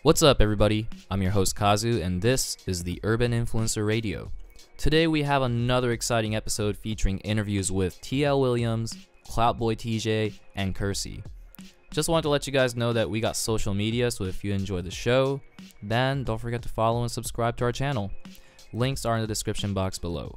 What's up, everybody? I'm your host, Kazu, and this is the Urban Influencer Radio. Today, we have another exciting episode featuring interviews with T.L Williams, Cloutboi TJ, and Curci. Just wanted to let you guys know that we got social media, so if you enjoy the show, then don't forget to follow and subscribe to our channel. Links are in the description box below.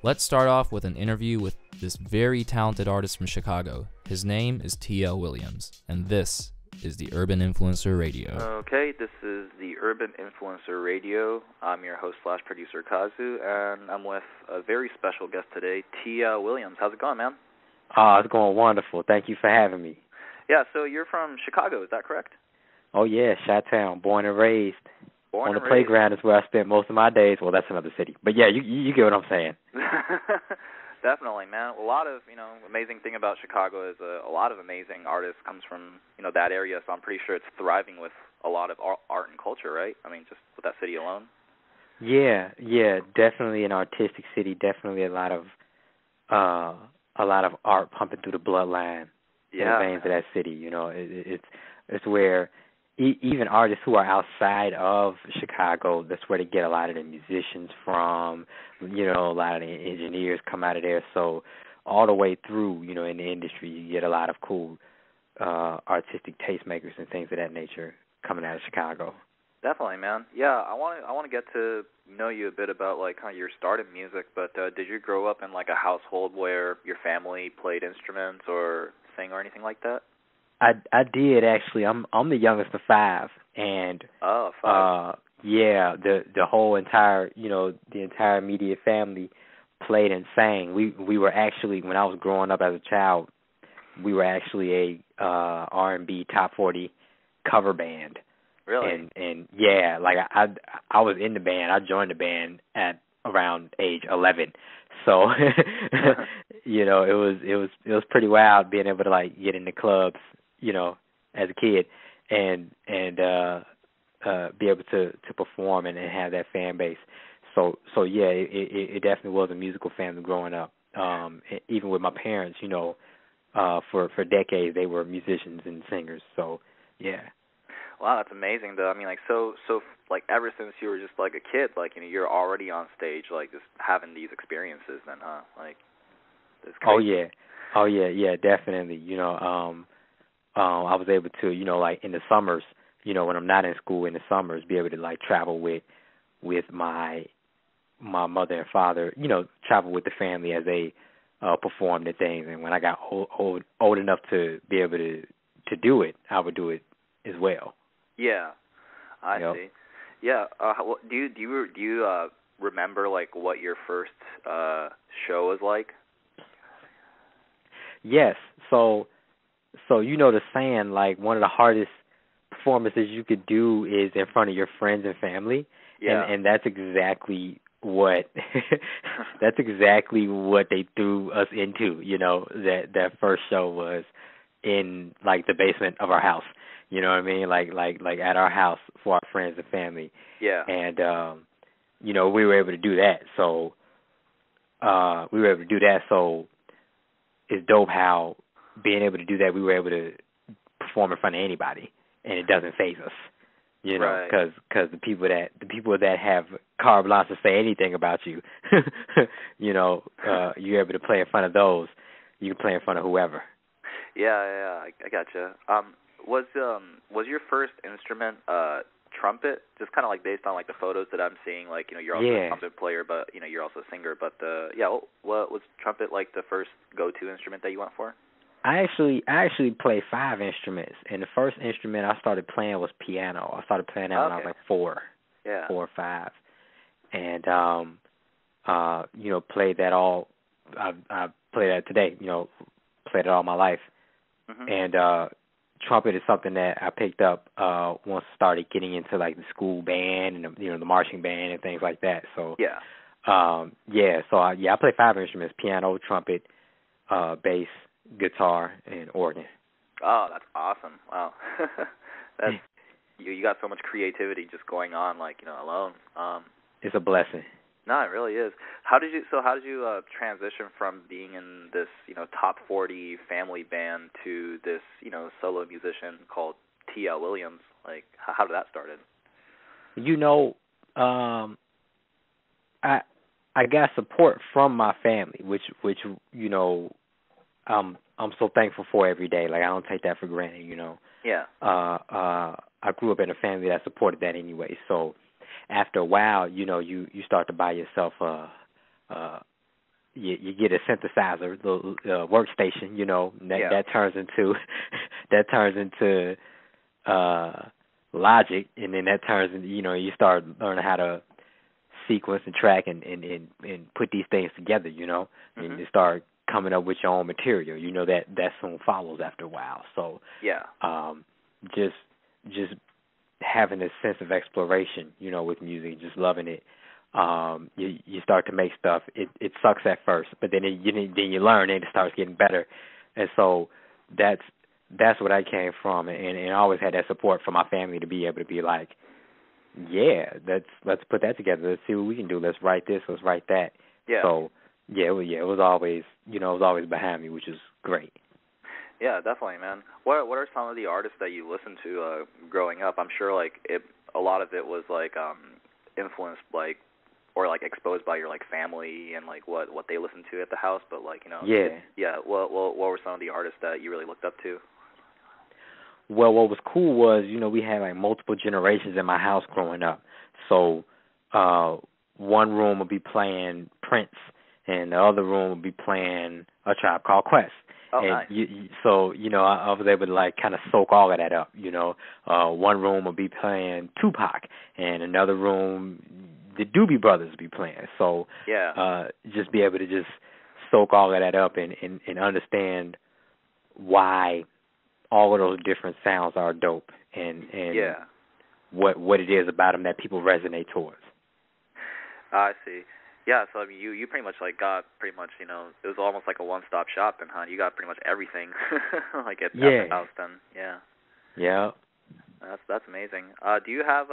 Let's start off with an interview with this very talented artist from Chicago. His name is T.L Williams, and this is the Urban Influencer Radio. Okay, this is the Urban Influencer Radio. I'm your host / producer Kazu, and I'm with a very special guest today, T.L Williams. How's it going, man? It's going wonderful. Thank you for having me. Yeah, so you're from Chicago, is that correct? Oh, yeah, Chi-Town, born and raised. Born on and the playground is where I spent most of my days. Well, that's another city. But, yeah, you get what I'm saying. Definitely, man. A lot of, amazing thing about Chicago is a lot of amazing artists comes from, that area, so I'm pretty sure it's thriving with a lot of art and culture, right? I mean, just with that city alone. Yeah, definitely an artistic city, definitely a lot of art pumping through the bloodline in the veins of that city. It's where even artists who are outside of Chicago, that's where they get a lot of the musicians from. A lot of the engineers come out of there. So all the way through, in the industry, you get a lot of cool artistic tastemakers and things of that nature coming out of Chicago. Definitely, man. Yeah, I want to get to know you a bit about like how your start in music. But did you grow up in like a household where your family played instruments or sing or anything like that? I did actually. I'm the youngest of five, and five. The whole entire the entire immediate family played and sang. We were actually, when I was growing up as a child, we were actually a R&B top 40 cover band. Really? And yeah, like I was in the band. I joined the band at around age 11. So it was pretty wild being able to like get into clubs, as a kid and be able to perform and have that fan base. So yeah, it definitely was a musical family growing up. Even with my parents, for decades they were musicians and singers. So yeah. Wow, that's amazing though. I mean, like so like ever since you were just like a kid, like you're already on stage, like just having these experiences, then, huh? Like, it's crazy. Oh yeah, definitely. I was able to, like in the summers, when I'm not in school in the summers, be able to like travel with my mother and father, travel with the family as they performed the things. And when I got old enough to be able to do it, I would do it as well. Yeah, I see. Yeah, do you remember like what your first show was like? Yes. So the saying, like one of the hardest performances you could do is in front of your friends and family. Yeah. And that's exactly what they threw us into. That first show was in like the basement of our house. You know what I mean? Like at our house for our friends and family. Yeah. And we were able to do that. So it's dope how being able to do that, we were able to perform in front of anybody, and it doesn't faze us. Because the people that have carte blanche to say anything about you, you're able to play in front of those. You can play in front of whoever. Yeah, I gotcha. Was your first instrument trumpet? Just kind of like based on like the photos that I'm seeing, like you're also a trumpet player, but you're also a singer. But what was trumpet like the first go-to instrument that you went for? I actually played 5 instruments, and the first instrument I started playing was piano. I started playing that when I was like 4 or 5, and played that all. I play that today. Played it all my life. Mm-hmm. And trumpet is something that I picked up once I started getting into like the school band and the marching band and things like that. So I play 5 instruments: piano, trumpet, bass, guitar, and organ. Oh, that's awesome! Wow, that's you got so much creativity just going on, like alone. It's a blessing. No, it really is. How did you transition from being in this top 40 family band to this solo musician called T.L Williams? Like, how did that started? You know, I got support from my family, which you know, I'm so thankful for every day. Like, I don't take that for granted, you know. Yeah. I grew up in a family that supported that anyway. So after a while, you know, you start to buy yourself you get a synthesizer, the workstation, you know, that turns into Logic, and then that turns into, you know, you start learning how to sequence and track and put these things together, you know, and you start coming up with your own material. You know, that soon follows after a while. So just having a sense of exploration, you know, with music, just loving it. You start to make stuff. It sucks at first, but then you learn and it starts getting better. And so that's what I came from, and I always had that support from my family to be able to be like, yeah, let's put that together. Let's see what we can do. Let's write this. Let's write that. Yeah. So it was always, you know, it was always behind me, which is great. Yeah, definitely, man. What are some of the artists that you listened to growing up? I'm sure like a lot of it was like influenced like or like exposed by your like family and like what they listened to at the house, but like, you know. Yeah. What were some of the artists that you really looked up to? Well, what was cool was, you know, we had like multiple generations in my house growing up. So one room would be playing Prince, and the other room would be playing A Tribe Called Quest. Oh, and nice. So, you know, I was able to like kind of soak all of that up. You know, one room would be playing Tupac, and another room the Doobie Brothers would be playing. So just be able to just soak all of that up and understand why all of those different sounds are dope and what it is about them that people resonate towards. I see. Yeah, so I mean, you pretty much like got pretty much, you know, it was almost like a one-stop shop, and you got pretty much everything like at the house then. Yeah. Yeah. That's amazing. Do you have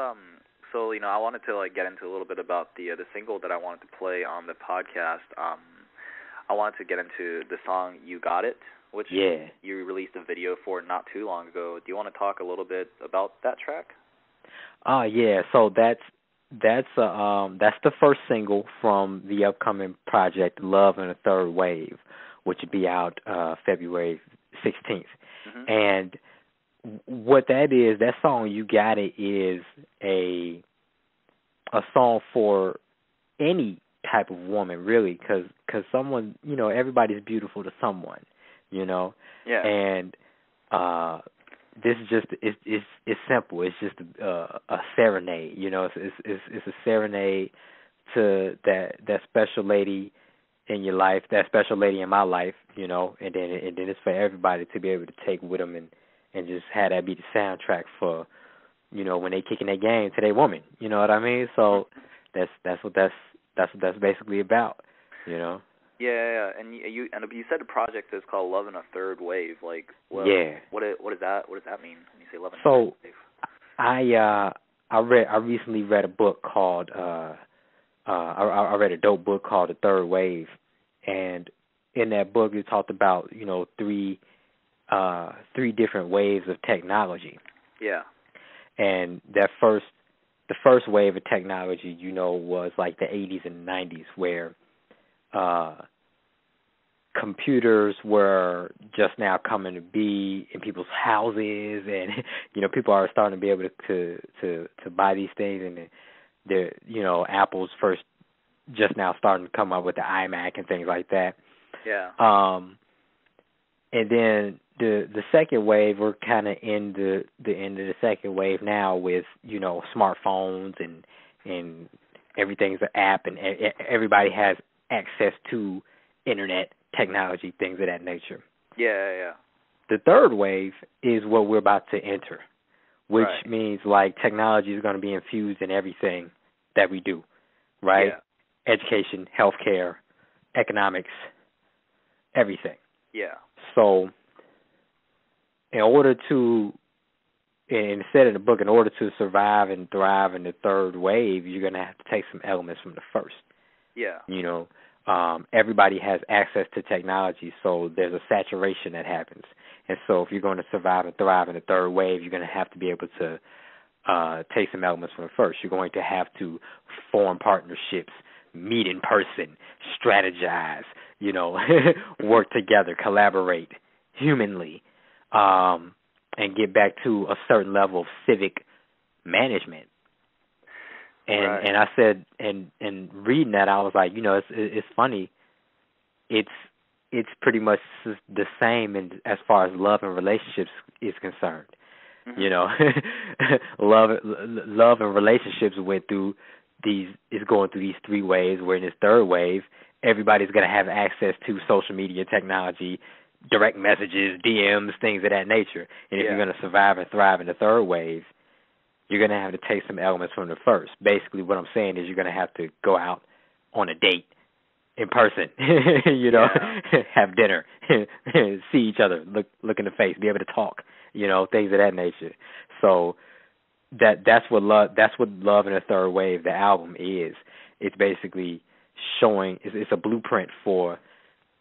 so, you know, I wanted to like get into a little bit about the single that I wanted to play on the podcast. I wanted to get into the song You Got It, which you released a video for not too long ago. Do you want to talk a little bit about that track? So that's the first single from the upcoming project Love in a Third Wave, which will be out February 16th. And what that is, that song You Got It is a song for any type of woman, really, because someone, you know, everybody's beautiful to someone, you know. Yeah. And this is just it's simple. It's just a serenade, you know. It's a serenade to that special lady in your life, that special lady in my life, you know. And then it's for everybody to be able to take with them and just have that be the soundtrack for, you know, when they kicking their game to their woman. You know what I mean? So that's what that's basically about, you know. Yeah, and you said the project is called Love in a Third Wave. Like, what does that mean when you say Love in a Third Wave? I recently read a book called I read a dope book called The Third Wave, and in that book it talked about, you know, three different waves of technology. Yeah. And the first wave of technology, you know, was like the 80s and 90s, where computers were just now coming to be in people's houses, and you know, people are starting to be able to buy these things, and they're, you know, Apple's first just now starting to come up with the iMac and things like that. Yeah. And then the second wave, we're kind of in the end of the second wave now with, you know, smartphones and everything's an app, and everybody has access to internet technology, things of that nature. Yeah. The third wave is what we're about to enter, which means like technology is going to be infused in everything that we do, right? Yeah. Education, healthcare, economics, everything. Yeah. So in order to survive and thrive in the third wave, you're going to have to take some elements from the first. Yeah. You know, everybody has access to technology, so there's a saturation that happens. And so if you're going to survive and thrive in the third wave, you're going to have to be able to take some elements from the first. You're going to have to form partnerships, meet in person, strategize, work together, collaborate humanly, and get back to a certain level of civic management. And I said, and reading that, I was like, it's funny. It's pretty much the same as far as love and relationships is concerned. Love and relationships is going through these three waves, where in this third wave, everybody's going to have access to social media technology, direct messages, DMs, things of that nature. And if you're going to survive and thrive in the third wave, you're going to have to take some elements from the first. Basically, what I'm saying is you're going to have to go out on a date in person, have dinner, see each other, look in the face, be able to talk, things of that nature. So that's what Love in the Third Wave, the album, is. It's basically showing, it's a blueprint for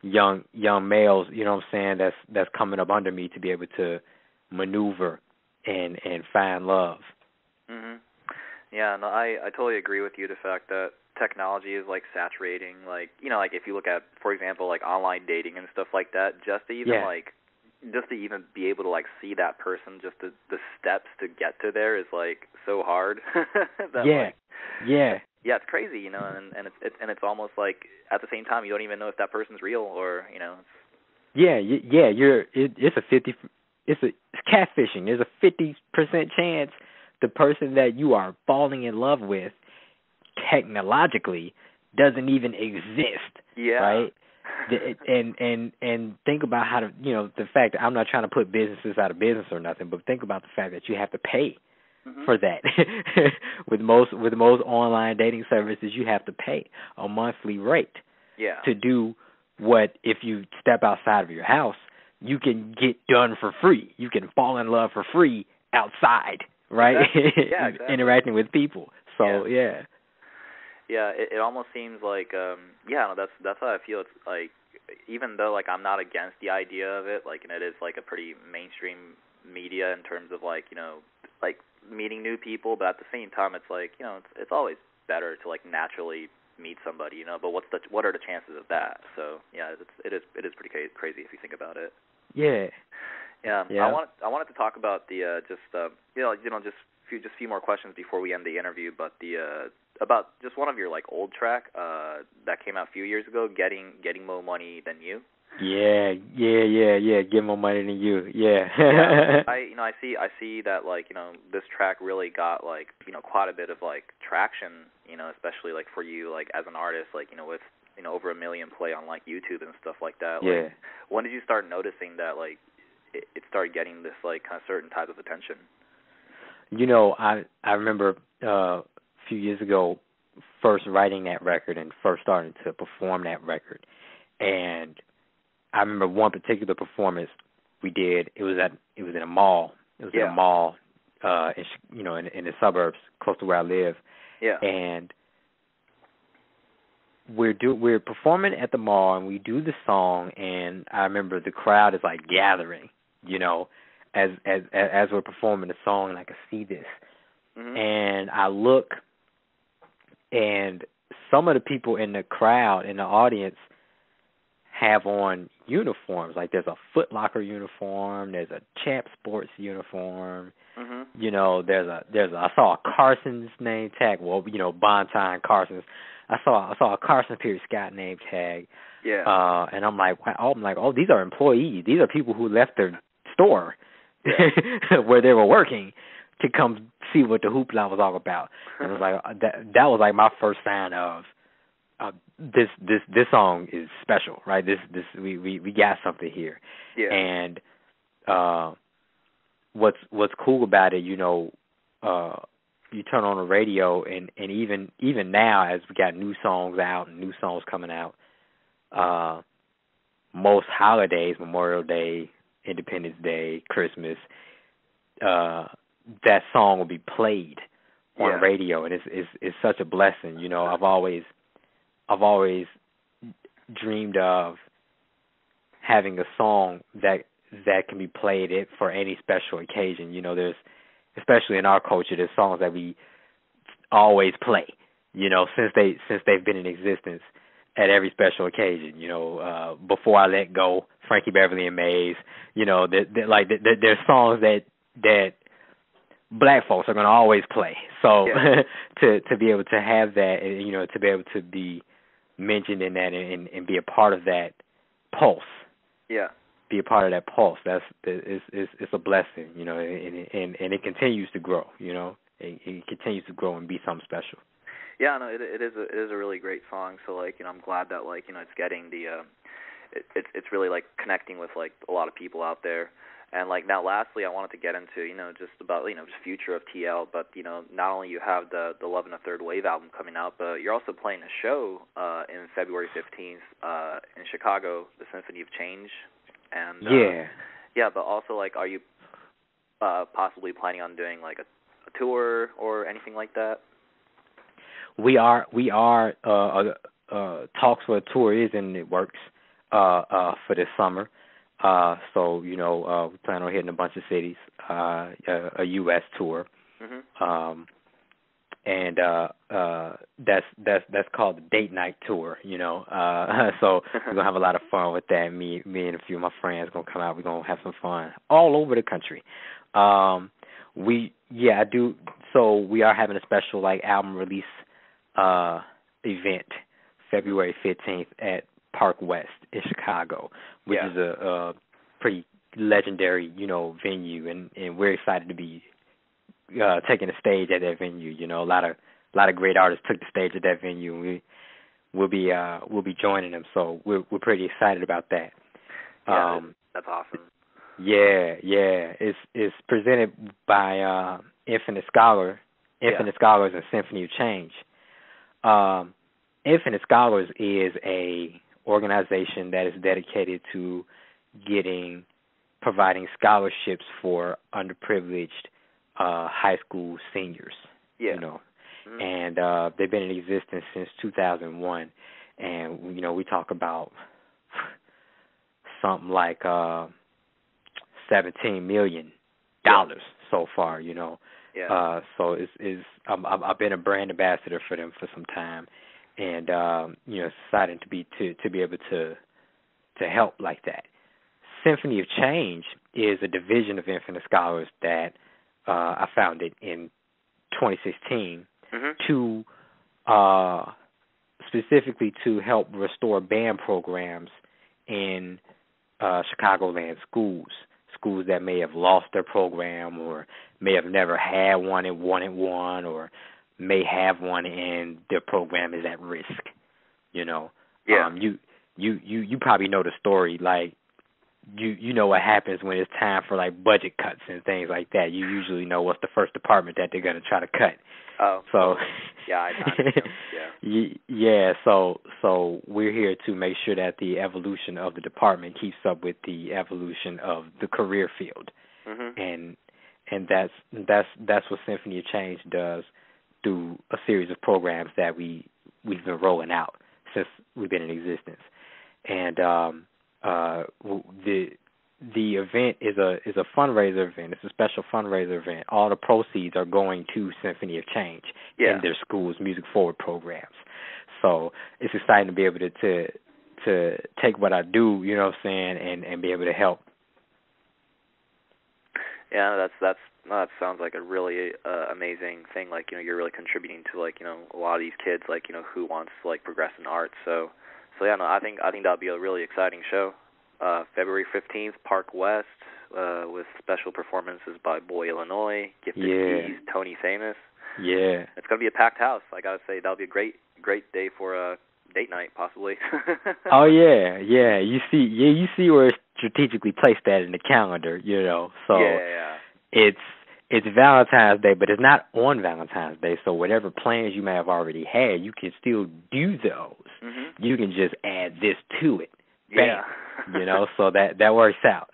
young males, that's coming up under me to be able to maneuver and find love. Mhm. Yeah, no, I totally agree with you. The fact that technology is like saturating, like if you look at, for example, like online dating and stuff like that, just to even be able to like see that person, just the steps to get to there is like so hard. It's crazy, and it's almost like at the same time you don't even know if that person's real or It's catfishing. There's a 50% chance the person that you are falling in love with technologically doesn't even exist. Yeah. Right? And think about how the fact that I'm not trying to put businesses out of business or nothing, but think about the fact that you have to pay for that. with most online dating services, you have to pay a monthly rate to do what, if you step outside of your house, you can get done for free. You can fall in love for free outside, right? Exactly. Interacting with people. So it almost seems like that's how I feel. It's like, even though like I'm not against the idea of it, like, and it is like a pretty mainstream media in terms of like like meeting new people, but at the same time it's like it's always better to like naturally meet somebody, but what are the chances of that? So it is pretty crazy if you think about it. Yeah. I wanted to talk about the just few more questions before we end the interview, but about just one of your like old track that came out a few years ago, Getting More Money Than You. Get more money than you. I see that like this track really got like quite a bit of like traction, especially like for you like as an artist, like with over 1 million play on like YouTube and stuff like that. Like, when did you start noticing that like it started getting this like kind of certain type of attention? I remember a few years ago first writing that record and first starting to perform that record, and I remember one particular performance we did. It was in a mall. It was in a mall, in the suburbs close to where I live. Yeah. And we're performing at the mall, and we do the song, and I remember the crowd is like gathering, as we're performing the song, and I can see this. Mm-hmm. And I look, and some of the people in the crowd, in the audience, have on uniforms. Like there's a Foot Locker uniform, there's a Champ Sports uniform. Mm-hmm. I saw a Carson's name tag. Well, Bonton Carson's. I saw a Carson Pierce Scott name tag. Yeah. And I'm like, oh, these are employees. These are people who left their store where they were working to come see what the hoopla was all about. And it was like that was like my first sign of this song is special, right? This we got something here. Yeah. And what's cool about it, you turn on the radio and even now, as we got new songs out and new songs coming out, most holidays, Memorial Day, Independence Day, Christmas, that song will be played on radio, and it's such a blessing. I've always dreamed of having a song that that can be played for any special occasion. You know, there's, especially in our culture, there's songs that we always play, you know, since they've been in existence at every special occasion. You know, Before I Let Go, Frankie Beverly and Maze. You know, there's songs that black folks are going to always play. So to be able to have that, you know, to be able to be mentioned in that and be a part of that pulse. Yeah. Be a part of that pulse. It's a blessing, you know, and it continues to grow, you know. It continues to grow and be something special. Yeah, no, it is a really great song. So like, you know, I'm glad that like, you know, it's getting the it's really like connecting with like a lot of people out there. And like now, lastly, I wanted to get into, you know, just about, you know, just future of TL. But you know, not only you have the Love and a Third Wave album coming out, but you're also playing a show in February 15th in Chicago, the Symphony of Change. And but also like, are you possibly planning on doing like a tour or anything like that? We are talks for a tour is in the works for this summer. So, you know, we plan on hitting a bunch of cities, a U.S. tour. Mm-hmm. And that's called the Date Night Tour, you know. So we're going to have a lot of fun with that. Me and a few of my friends going to come out. We're going to have some fun all over the country. I do. So we are having a special, like, album release event February 15th at Park West in Chicago, which is a pretty legendary, you know, venue, and we're excited to be taking the stage at that venue. You know, a lot of great artists took the stage at that venue, and we'll be joining them. So we're pretty excited about that. Yeah, that's awesome. Yeah, it's presented by Infinite Scholars and Symphony of Change. Infinite Scholars is a organization that is dedicated to providing scholarships for underprivileged high school seniors. Yeah. You know, and they've been in existence since 2001, and you know, we talk about something like $17 million so far. You know, so I've been a brand ambassador for them for some time. And you know, excited to be able to help like that. Symphony of Change is a division of Infinite Scholars that I founded in 2016 to specifically to help restore band programs in Chicagoland schools that may have lost their program or may have never had one and wanted one, or may have one and their program is at risk. You know, you probably know the story. Like, you know what happens when it's time for like budget cuts and things like that. You usually know what's the first department that they're going to try to cut. Oh, so I know. So we're here to make sure that the evolution of the department keeps up with the evolution of the career field, and that's what Symphony of Change does through a series of programs that we've been rolling out since we've been in existence. And the event is a fundraiser event. It's a special fundraiser event. All the proceeds are going to Symphony of Change in their schools' music forward programs. So it's exciting to be able to take what I do, you know what I'm saying, and be able to help. Yeah, that sounds like a really amazing thing. Like, you know, you're really contributing to, like, you know, a lot of these kids, like, you know, who wants to, like, progress in art. So yeah, no, I think that'll be a really exciting show. February 15th, Park West, with special performances by Boy Illinois, Gifted Keys, Tony Famous. Yeah, it's gonna be a packed house. I gotta say, that'll be a great day for a date night, possibly. Oh yeah. You see where it's strategically placed that in the calendar, you know. So it's Valentine's Day, but it's not on Valentine's Day. So whatever plans you may have already had, you can still do those. You can just add this to it. Bam. Yeah. You know, so that works out.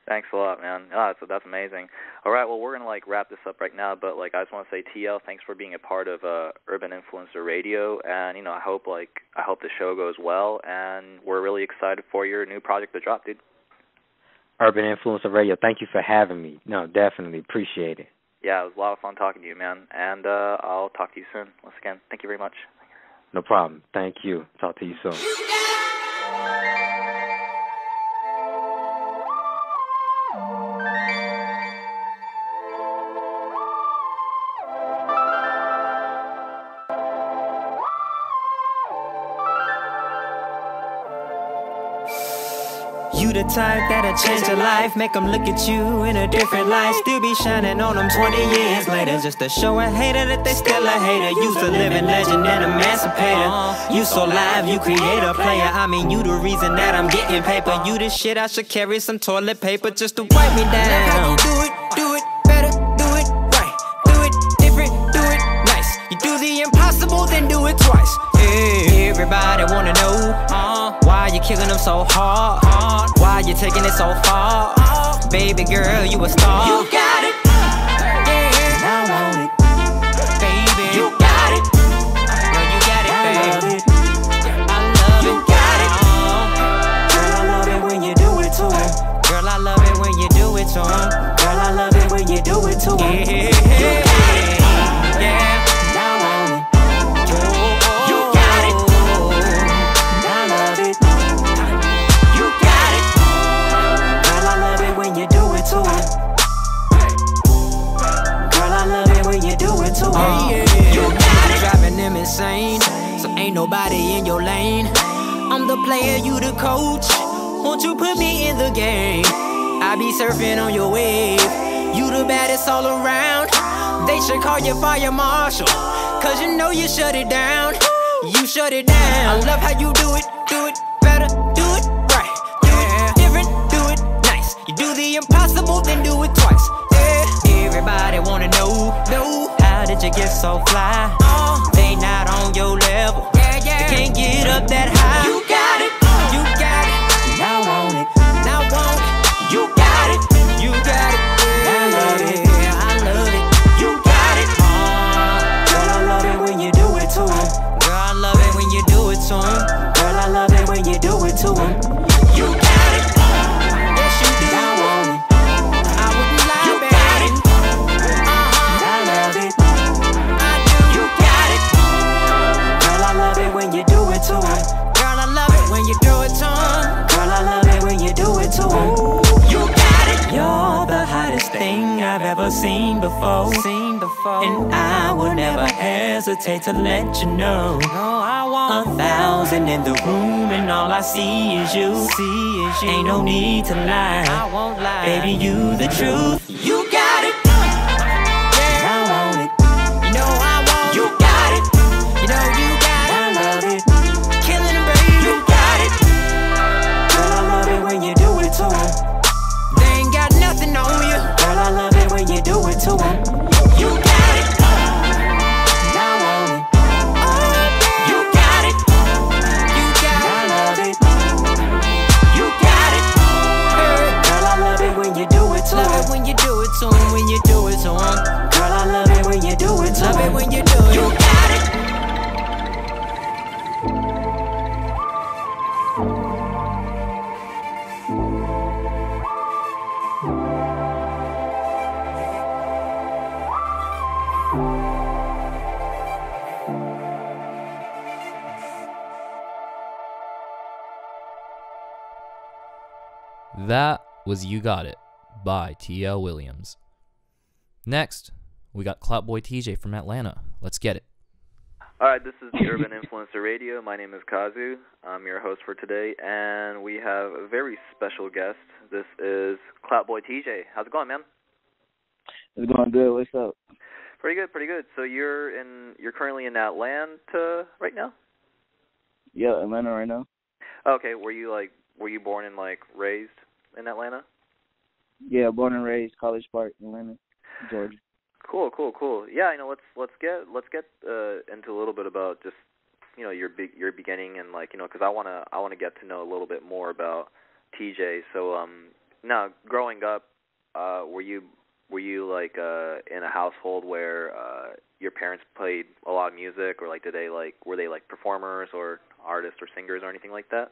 Thanks a lot, man. Oh, that's amazing. All right, well, we're going to, like, wrap this up right now, but, like, I just want to say, TL, thanks for being a part of Urban Influencer Radio, and, you know, I hope the show goes well, and we're really excited for your new project to drop, dude. Urban Influencer Radio. Thank you for having me. No, definitely. Appreciate it. Yeah, it was a lot of fun talking to you, man. And I'll talk to you soon. Once again, thank you very much. No problem. Thank you. Talk to you soon. You the type that'll change your life, make them look at you in a different light. Still be shining on them 20 years later, just to show a hater that they still a hater. You's a living legend and emancipator. You so live, you create a player. I mean, you the reason that I'm getting paper. You the shit I should carry some toilet paper just to wipe me down. That's how you do it better, do it right, do it different, do it nice. You do the impossible, then do it twice. Yeah. Everybody wanna know why you killing them so hard, why you taking it so far. Baby girl, you a star. You got it, yeah. I want it, baby. You got it, girl, you got it, baby. I love it, you got it. Girl, I love it when you do it to him. Girl, I love it when you do it to him. Girl, I love it when you do it to him. Yeah, you got it, yeah. You got it. Driving them insane, so ain't nobody in your lane. I'm the player, you the coach. Won't you put me in the game? I be surfing on your wave. You the baddest all around. They should call you fire marshal, cause you know you shut it down. You shut it down. I love how you do it better, do it right, do it different, do it nice. You do the impossible, then do it twice. Yeah. Everybody wanna know, how did you get so fly? They not on your level, they can't get up that high. You got it, you got it. Now want it, now want it. You got it, you got it. I love it, I love it. You got it. Girl, I love it when you do it to him. Girl, I love it when you do it to him. Girl, I love it when you do it to him. You got it, yes you do. Now want it, I wouldn't lie, you baby. Got it. I love it, I do. You got it. Girl, I love it when you do it to him. Girl, I love it when you do it to him. Girl, I love it when you do it to him. You got it. You're the hottest thing I've ever seen before. And I will never hesitate to let you know. I want 1,000 in the room and all I see is you. Ain't no need to lie, I won't lie. Baby, you the truth. You got it. Yeah, I want it. You know I want it. You got it. You know you got it. I love it. Killing it, baby. You got it. Girl, I love it when you do it to him. They ain't got nothing on you. Girl, I love it when you do it to him. You got it. Now I want it. You got it. You got it. I love it. You got it. Girl, I love it when you do it to him. Love it when you do it to him. When you do it to him. Girl, I love it when you do it to him. Love it when you do it. You got it. That was You Got It by T.L Williams. Next, we got Cloutboi TJ from Atlanta. Let's get it. Alright, this is the Urban Influencer Radio. My name is Kazu. I'm your host for today, and we have a very special guest. This is Cloutboi TJ. How's it going, man? It's going good. What's up? Pretty good, pretty good. So you're currently in Atlanta right now? Yeah, Atlanta right now. Okay, were you born and raised in Atlanta? Yeah, born and raised, College Park, Atlanta, Georgia. Cool. Yeah, let's get into a little bit about just your beginning and because I wanna get to know a little bit more about TJ. So now growing up, were you in a household where your parents played a lot of music, or were they performers or artists or singers or anything like that?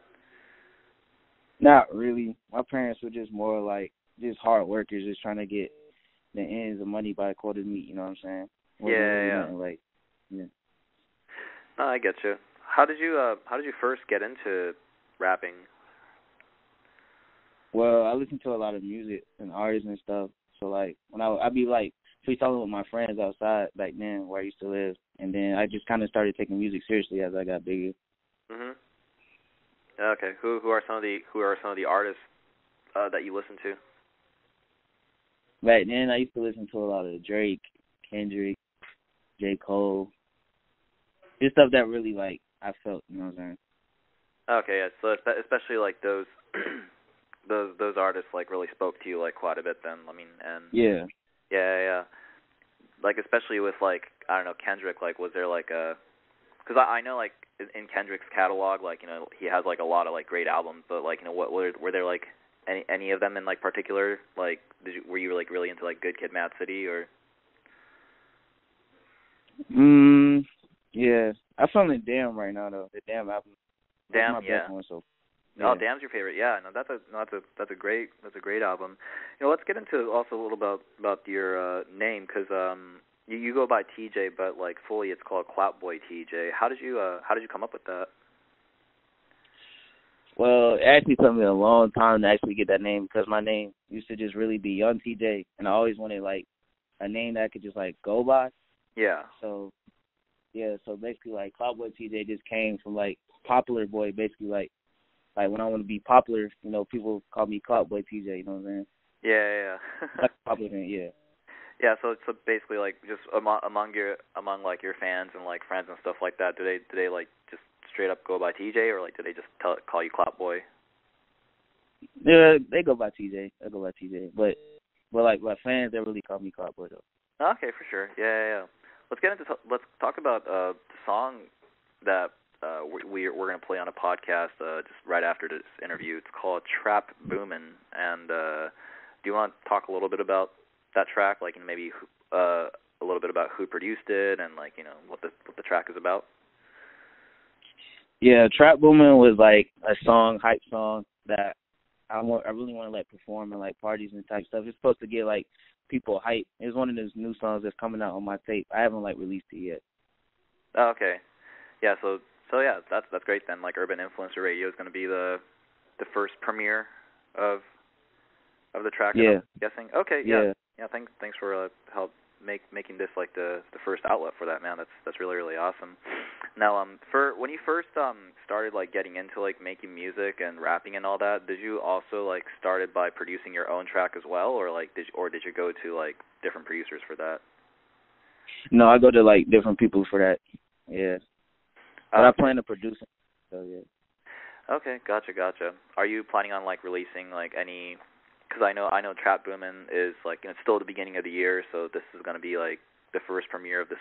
Not really. My parents were just more like just hard workers, just trying to get the ends of money by quarter meat. You know what I'm saying? Yeah. Like, yeah. No, I get you. How did you first get into rapping? Well, I listened to a lot of music and artists and stuff. So like when I'd be like freestyling with my friends outside back then where I used to live, and then I just kind of started taking music seriously as I got bigger. Mhm. Okay. Who are some of the artists that you listen to? Back then, I used to listen to a lot of Drake, Kendrick, J. Cole, just stuff that really like I felt. You know what I'm saying? Okay. Yeah. So especially like those those artists like really spoke to you like quite a bit. Then I mean, and yeah. Yeah. Like especially with like I don't know Kendrick. Like was there like a because I know like in Kendrick's catalog like you know he has like a lot of like great albums, but like you know what were there like any of them in like particular like were you like really into like Good Kid, Mad City or? Yeah. I'm feeling Damn right now though. The Damn album. Damn, my yeah. best one, so. Yeah. Oh, Damn's your favorite. Yeah, no, that's a great album. You know, let's get into also a little about your name because you go by TJ, but like fully it's called Cloutboi TJ. How did you come up with that? Well, it actually took me a long time to actually get that name because my name used to just really be Young TJ, and I always wanted like a name that I could just like go by. Yeah. So basically like Cloutboi TJ just came from like popular boy, basically like when I want to be popular, you know, people call me Cloutboi TJ, you know what I'm saying? Yeah. Like popular, yeah. Yeah, so basically like just among like your fans and like friends and stuff like that, do they like just straight up go by TJ or like do they just call you Cloutboi? Yeah, they go by TJ. But like my fans, they really call me Cloutboi though. Okay, for sure. Yeah. Let's talk about the song that we're going to play on a podcast just right after this interview. It's called Trap Boomin', and do you want to talk a little bit about that track, like maybe a little bit about who produced it and like you know what the track is about? Yeah, Trap Boomin' was like a hype song that I really want to like perform in like parties and type stuff. It's supposed to get like people hype. It's one of those new songs that's coming out on my tape. I haven't like released it yet. Oh, okay. Yeah, so yeah, that's great then. Like Urban Influencer Radio is going to be the first premiere of the track. Yeah. I'm guessing. Okay. Yeah. Thanks for help making this like the first outlet for that, man. That's really really awesome. Now, for when you first started like getting into like making music and rapping and all that, did you also like started by producing your own track as well, or like did you go to like different producers for that? No, I go to like different people for that. Yeah. But I plan to produce it, so yeah. Okay, gotcha. Are you planning on like releasing like any? Because I know Trap Boomin' is like it's still the beginning of the year, so this is going to be like the first premiere of this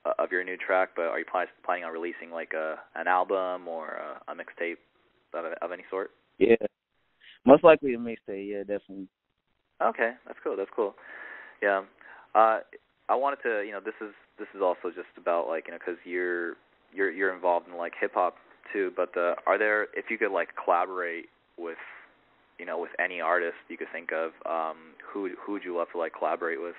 of your new track. But are you planning on releasing like an album or a mixtape of any sort? Yeah, most likely a mixtape. Yeah, definitely. Okay, that's cool. Yeah, I wanted to this is also just about like because you're involved in like hip hop too. But are there if you could like collaborate with with any artist you could think of, who would you love to like collaborate with?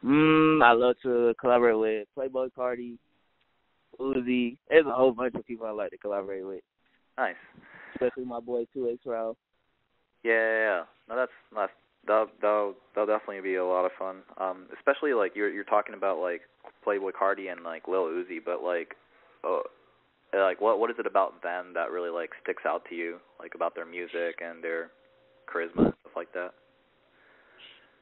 I love to collaborate with Playboi Carti, Uzi. There's a whole bunch of people I like to collaborate with. Nice. Especially my boy 2X Rao. Yeah. No, that'll definitely be a lot of fun. Especially like you're talking about like Playboi Carti and like Lil Uzi, but like what is it about them that really like sticks out to you, like about their music and their charisma and stuff like that?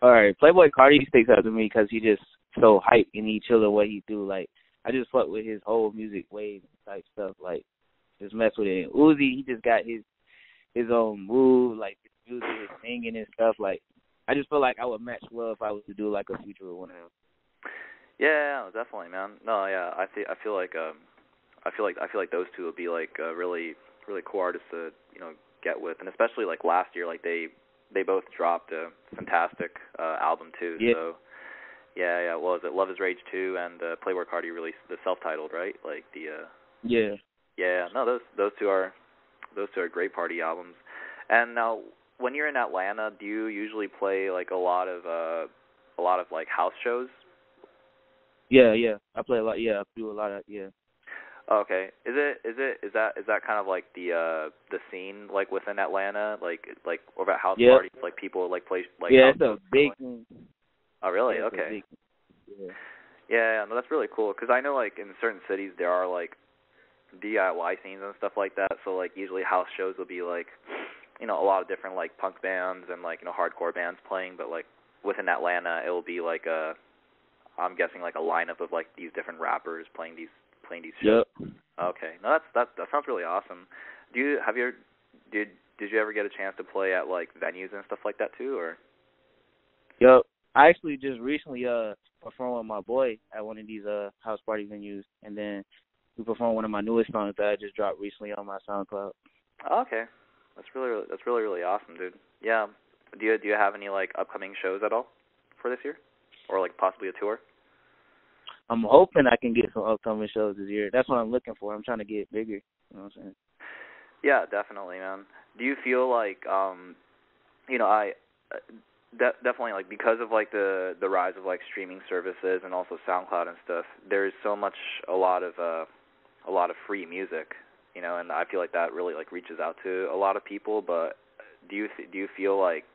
All right, Playboi Carti sticks out to me because he just so hype and he chill the way he do. Like I just fuck with his whole music wave type stuff. Like just mess with it. And Uzi, he just got his own move, like his music, his singing and stuff. Like I just feel like I would match well if I was to do like a feature with one of them. Yeah, definitely, man. No, yeah, I feel like those two would be like really really cool artists to get with, and especially like last year, like they both dropped a fantastic album too. Yeah. So yeah. Well, is it Love Is Rage 2 and Playboi Carti released the self-titled, right? Like the Yeah. Yeah. No, those two are those two are great party albums. And now, when you're in Atlanta, do you usually play like a lot of like house shows? Yeah, I play a lot. Yeah, I do a lot of Okay. Is that kind of like the scene like within Atlanta, like or about house parties, like people like play like yeah, it's a big thing. Oh really? Yeah, okay. Yeah, no, that's really cool because I know like in certain cities there are like DIY scenes and stuff like that. So like usually house shows will be like, you know, a lot of different like punk bands and like, you know, hardcore bands playing, but like within Atlanta it will be like I'm guessing like a lineup of like these different rappers playing these shows. Yep. Okay. No, that sounds really awesome. Did you ever get a chance to play at like venues and stuff like that too, or? Yep. I actually just recently performed with my boy at one of these house party venues, and then we performed one of my newest songs that I just dropped recently on my SoundCloud. Oh, okay. That's really awesome, dude. Yeah. Do you have any like upcoming shows at all for this year, or like possibly a tour? I'm hoping I can get some upcoming shows this year. That's what I'm looking for. I'm trying to get bigger. You know what I'm saying? Yeah, definitely, man. Do you feel like, you know, I definitely like because of like the rise of like streaming services and also SoundCloud and stuff, there's a lot of free music, you know, and I feel like that really like reaches out to a lot of people. But do you feel like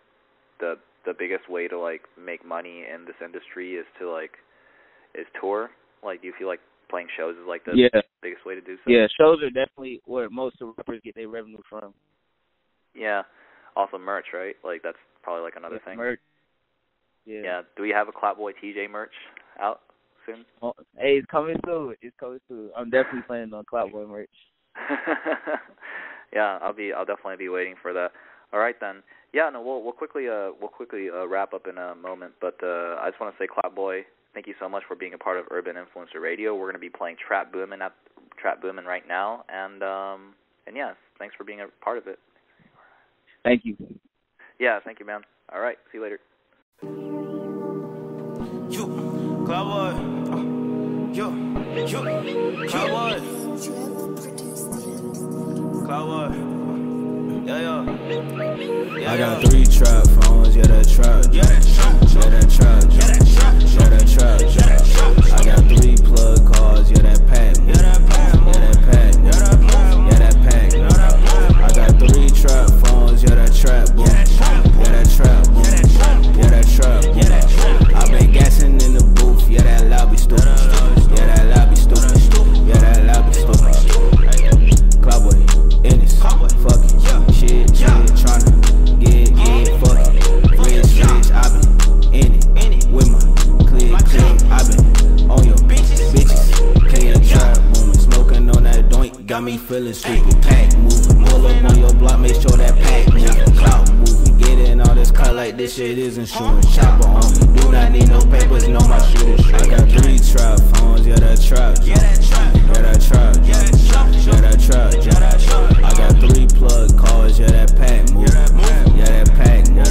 the biggest way to like make money in this industry is tour? Like, do you feel like playing shows is like the biggest way to do so? Yeah, shows are definitely where most of rappers get their revenue from. Yeah. Also merch, right? Like that's probably like another thing. Merch. Yeah. Do we have a Cloutboi TJ merch out soon? Oh, hey, it's coming soon. I'm definitely planning on Cloutboi merch. Yeah, I'll definitely be waiting for that. All right then. Yeah, no, we'll quickly wrap up in a moment, but I just want to say, Cloutboi, thank you so much for being a part of Urban Influencer Radio. We're going to be playing Trap Boomin' right now, and yeah, thanks for being a part of it. Thank you. Yeah, thank you, man. All right, see you later. You, Cloutboi, Cloutboi, yeah. I got 3 trap phones, yeah, that trap, yeah, that trap. I got 3 plug cards, yeah, that pack, yeah, that pack. I got 3 trap phones, yeah, that trap, boom, yeah, that trap, boom, yeah, that trap. I been gassing in the booth, yeah, that lobby stupid, yeah, that lobby stupid, yeah, that lobby stupid. Cloutboi, in this, fucking shit, tryna get fucking rich, I been in it with my click, I been on your bitches, clean trap, booming, smoking on that doink, got me feeling stupid, pack moving, pull up on your block, make sure that pack moving, clout moving, get in all this cut like this shit is insurance, chopper on me, do not need no papers, know my shooter, I got 3 trap phones, yeah, that trap, yeah, that trap, yeah, that trap, I got 3 plug cards, yeah, that pack move, yeah, that pack move,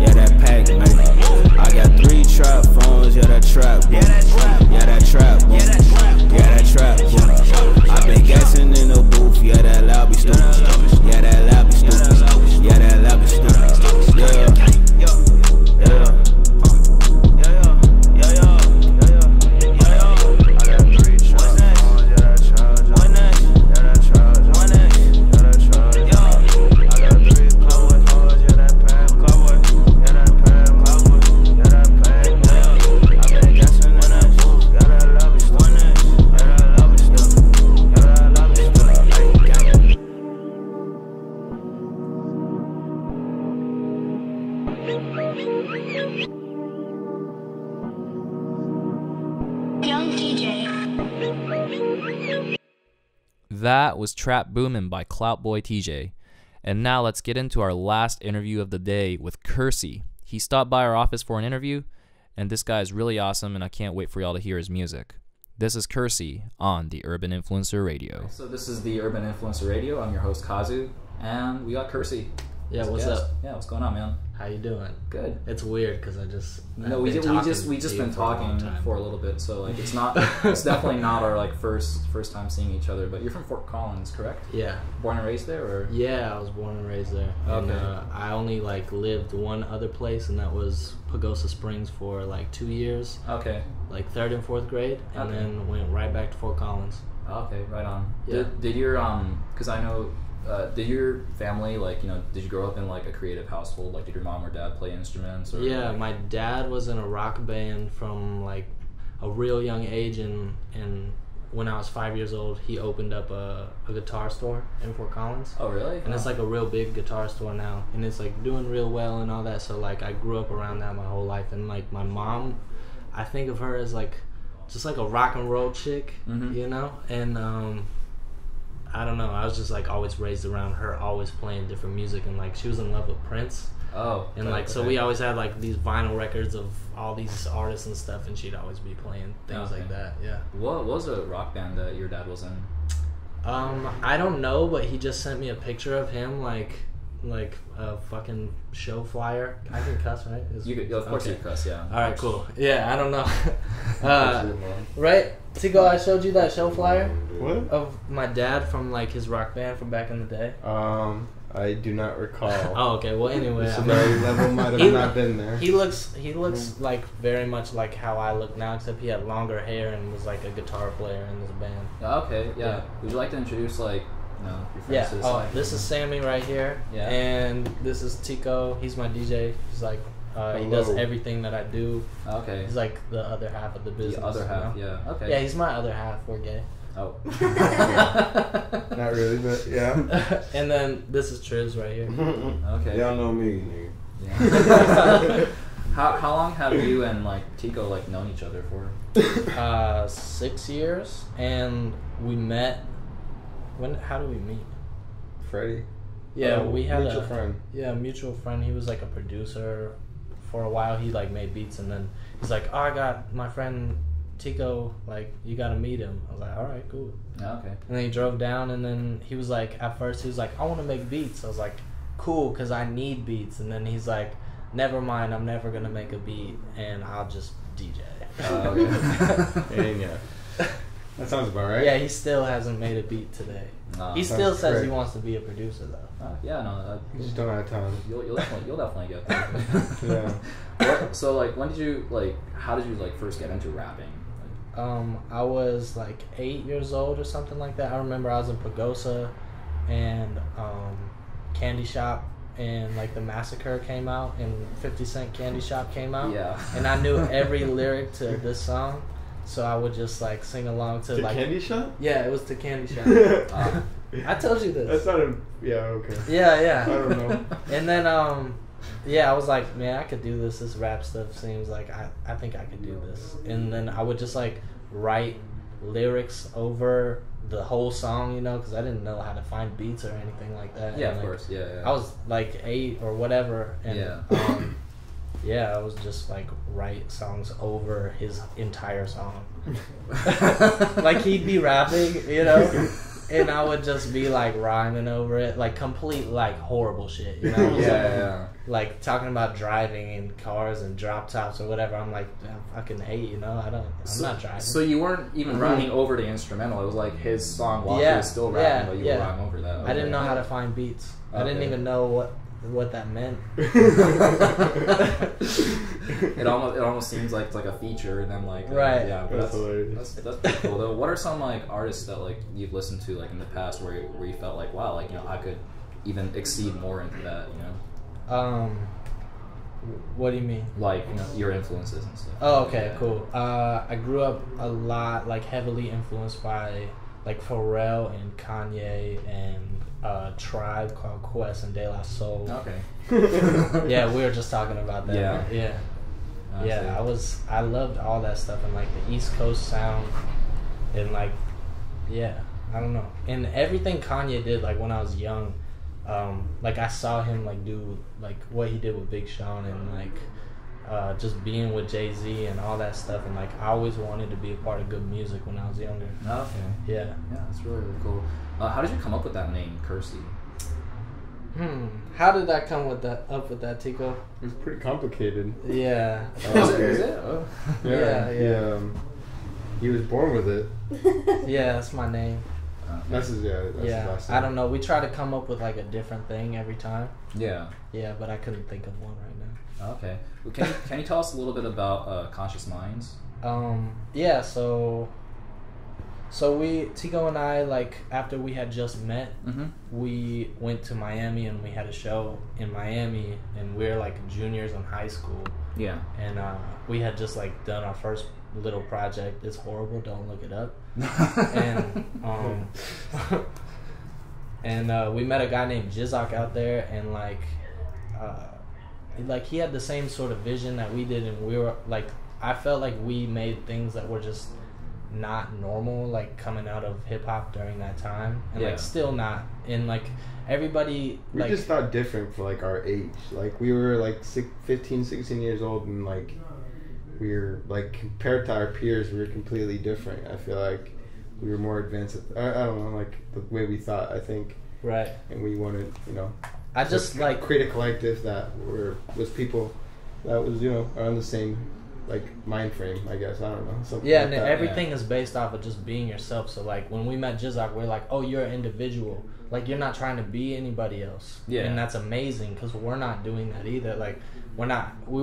yeah, that pack move, I got 3 trap phones, yeah, that trap, yeah, that trap, yeah, that trap, I been gassing in the booth, yeah, that lobby stupid, yeah, that lobby stupid, yeah, that lobby stupid, yeah. That was Trap Boomin' by Cloutboi TJ. And now let's get into our last interview of the day with Curci. He stopped by our office for an interview, and this guy is really awesome, and I can't wait for y'all to hear his music. This is Curci on the Urban Influencer Radio. So this is the Urban Influencer Radio. I'm your host, Kazu, and we got Curci. Yeah, what's up? Yeah, what's going on, man? How you doing? Good. It's weird because we just been talking for a little bit, so like it's definitely not our like first time seeing each other. But you're from Fort Collins, correct? Yeah. Born and raised there, or? Yeah, I was born and raised there. Okay. And, I only like lived one other place, and that was Pagosa Springs for like 2 years. Okay. Like 3rd and 4th grade, and then went right back to Fort Collins. Okay, right on. Yeah. Did your because I know. Did your family, like, did you grow up in, like, a creative household? Like, did your mom or dad play instruments? Or, yeah, like... my dad was in a rock band from, like, a real young age, and when I was 5 years old, he opened up a guitar store in Fort Collins. Oh, really? And it's, like, a real big guitar store now, and it's, like, doing real well and all that, so, like, I grew up around that my whole life, and, like, my mom, I think of her as, like, just, like, a rock and roll chick, and, I don't know. I was just like always raised around her, always playing different music, and like she was in love with Prince. Oh. And like so we always had like these vinyl records of all these artists and stuff, and she'd always be playing things like that. Yeah. What was a rock band that your dad was in? I don't know, but he just sent me a picture of him like a fucking show flyer. I can cuss, right? Of course you cuss, yeah. All right, cool. Yeah, I don't know. Right? Tico, I showed you that show flyer? What? Of my dad from like his rock band from back in the day. I do not recall. Oh, okay. Well, anyway, the severity level might have not been there. He looks like very much like how I look now, except he had longer hair and was like a guitar player in his band. Okay, yeah. Would you like to introduce like your friends? Yeah. This is Sammy right here. Yeah. And this is Tico. He's my DJ. He's like he does everything that I do. Okay. He's like the other half of the business. The other half, yeah. Okay. Yeah, he's my other half. We're gay. Oh. Not really, but yeah. And then this is Triz right here. Okay. Y'all know me, nigga. Yeah. How long have you and like Tico like known each other for? 6 years, and we met. How did we meet? Freddie. Yeah, we had mutual friend. Yeah, a mutual friend. He was like a producer for a while. He like made beats, and then he's like, "Oh, I got my friend Tico. Like, you gotta meet him." I was like, "All right, cool." Okay. And then he drove down, and then he was like, at first he was like, "I want to make beats." I was like, "Cool, cause I need beats." And then he's like, "Never mind, I'm never gonna make a beat, and I'll just DJ." Okay. And yeah. That sounds about right. Yeah, he still hasn't made a beat today. He still says great. He wants to be a producer though. Yeah, no. You just don't have time. You'll definitely get there. Yeah. So like, when did you like? How did you like first get into rapping? I was like 8 years old or something like that. I remember I was in Pagosa, and Candy Shop and like the Massacre came out, and 50 Cent Candy Shop came out. Yeah. And I knew every lyric to this song. So I would just like sing along to like Candy Shop? Yeah, it was the Candy Shop. I told you this. That's not a okay. Yeah. I don't know. And then I was like, man, I could do this. This rap stuff seems like I think I could do this. And then I would just like write lyrics over the whole song, because I didn't know how to find beats or anything like that. Yeah, and, of course. Yeah. I was like 8 or whatever, and yeah, I was just like write songs over his entire song. Like he'd be rapping, and I would just be like rhyming over it, like complete like horrible shit, Yeah. Like talking about driving in cars and drop tops or whatever. I'm like, I'm fucking 8, I'm not driving. So you weren't even rhyming over the instrumental. It was like his song while he was still rapping, but you were rhyming over that. Okay. I didn't know how to find beats. I didn't even know what that meant. It almost seems like it's like a feature, and then like right. Yeah, but that's hilarious. That's pretty cool though. What are some like artists that like you've listened to like in the past where you felt like, wow, like I could even exceed more into that, What do you mean? Like your influences and stuff. Oh, okay, cool. I grew up a lot like heavily influenced by like Pharrell and Kanye and Tribe Called Quest and De La Soul. Okay. Yeah, we were just talking about that. Yeah. I loved all that stuff, and like the East Coast sound, and like I don't know, and everything Kanye did like when I was young, like I saw him like do like what he did with Big Sean, and like just being with Jay-Z and all that stuff, and like I always wanted to be a part of good music when I was younger. Okay. Yeah, that's really, really cool. How did you come up with that name, Curci? How did that come with that, Tico? It was pretty complicated. Yeah. Is it? Oh. Yeah. He was born with it. Yeah, that's my name. That's his last name. I don't know. We try to come up with like a different thing every time. Yeah. Yeah, but I couldn't think of one right now. Okay. Well, can you tell us a little bit about Conscious Minds? Yeah. So Tico and I, like, after we had just met, we went to Miami and we had a show in Miami, and we were like juniors in high school. Yeah. And we had just like done our first little project. It's horrible. Don't look it up. And we met a guy named Jizok out there, and like he had the same sort of vision that we did, and we were like, I felt like we made things that were just not normal, like coming out of hip hop during that time, and like still not. And like everybody, we like, just thought different for like our age. Like we were like 15, 16 years old, and like we were like, compared to our peers, we were completely different. I feel like we were more advanced. I don't know, like the way we thought, I think. Right. And we wanted, I just like create a collective that was people that was, on the same like mind frame, I guess. I don't know. Something yeah, like and that. everything is based off of just being yourself. So like when we met Jizok, we're like, oh, you're an individual. Like you're not trying to be anybody else. Yeah. And that's amazing, because we're not doing that either. Like we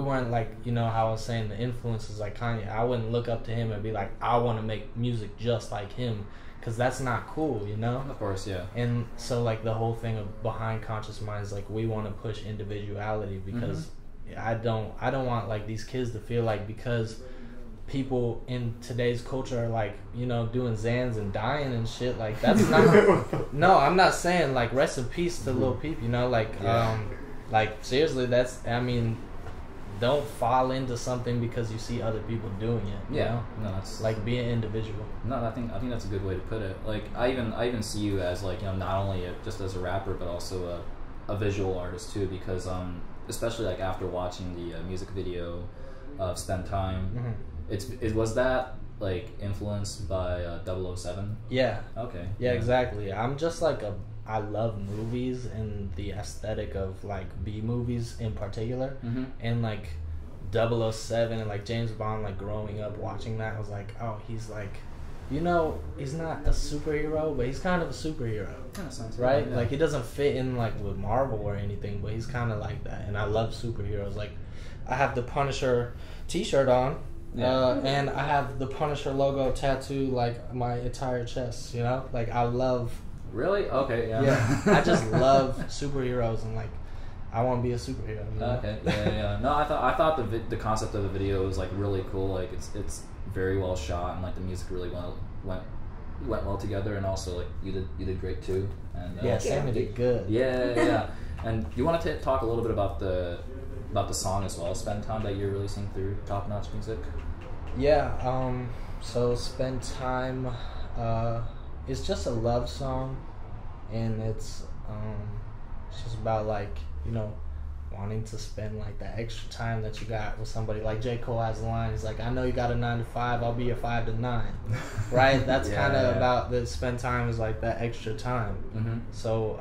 weren't like, how I was saying, the influences like Kanye. I wouldn't look up to him and be like, I want to make music just like him, because that's not cool, Of course, yeah. And so like the whole thing of behind Conscious Minds, like we want to push individuality, because I don't want like these kids to feel like because people in today's culture are like, doing Xans and dying and shit, like that's not no, I'm not saying like rest in peace to Lil Peep, like seriously, don't fall into something because you see other people doing it. No, that's like be an individual. No, I think that's a good way to put it. Like I even see you as like, not only just as a rapper, but also a visual artist too, because especially like after watching the music video of Spend Time, it was that like influenced by 007? Yeah. Okay. Yeah, exactly. I'm just like I love movies and the aesthetic of like B movies in particular, and like 007 and like James Bond, like growing up watching that, I was like, oh, he's like, he's not a superhero, but he's kind of a superhero. Kind of sounds right. Good, yeah. Like he doesn't fit in like with Marvel or anything, but he's kind of like that, and I love superheroes. Like I have the Punisher T-shirt on. And I have the Punisher logo tattooed like my entire chest, like I love. Really? Okay, yeah. Yeah, I just love superheroes, and like I want to be a superhero. Okay, yeah. No, I thought the concept of the video was like really cool. Like it's very well shot, and like the music really went well together, and also like you did great too. And Sammy did good. Yeah. And you want to talk a little bit about the song as well, Spend Time, that you're releasing through Top Notch Music? Yeah. So Spend Time, it's just a love song, and it's just about like wanting to spend like that extra time that you got with somebody. Like J. Cole has a line, he's like, I know you got a 9 to 5, I'll be your 5 to 9. Right? That's kind of about the Spend Time, is like that extra time. So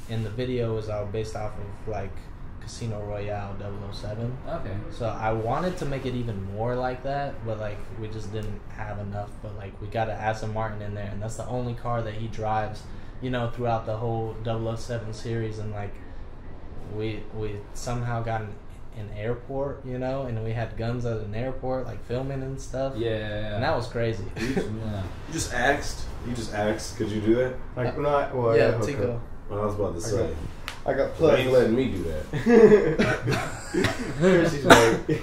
in the video is all based off of like Casino Royale 007. Okay. So I wanted to make it even more like that, but like we just didn't have enough. But like we got to add some Martin in there, and that's the only car that he drives, throughout the whole 007 series. And like we somehow got an airport, and we had guns at an airport, like filming and stuff. Yeah. And that was crazy. You just asked. Could you do that? Like Tico. Well, I was about to say. I got But plugged. ain't letting me do that.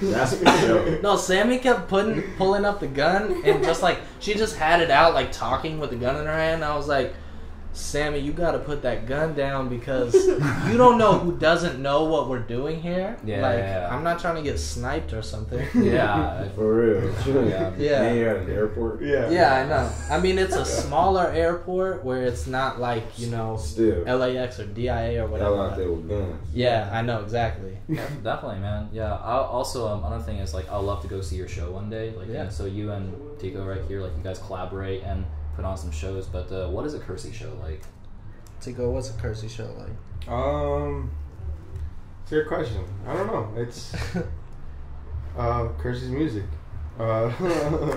That's for sure. No, Sammy kept pulling up the gun, and just like she just had it out, like talking with the gun in her hand. I was like, Sammy, you gotta put that gun down, because you don't know who doesn't know what we're doing here. I'm not trying to get sniped or something. Yeah, for real. Yeah. And you're at an airport. Yeah, I know. I mean, it's a smaller airport where it's not like still LAX or DIA or whatever. Hell out there with guns. Yeah, I know exactly. Definitely, man. Yeah. Also, another thing is like I'd love to go see your show one day. Like, and so you and Tico right here, like you guys collaborate and put on some shows, but what is a Curci show like? Tico, what's a Curci show like? It's a good question. I don't know. It's Curci's music.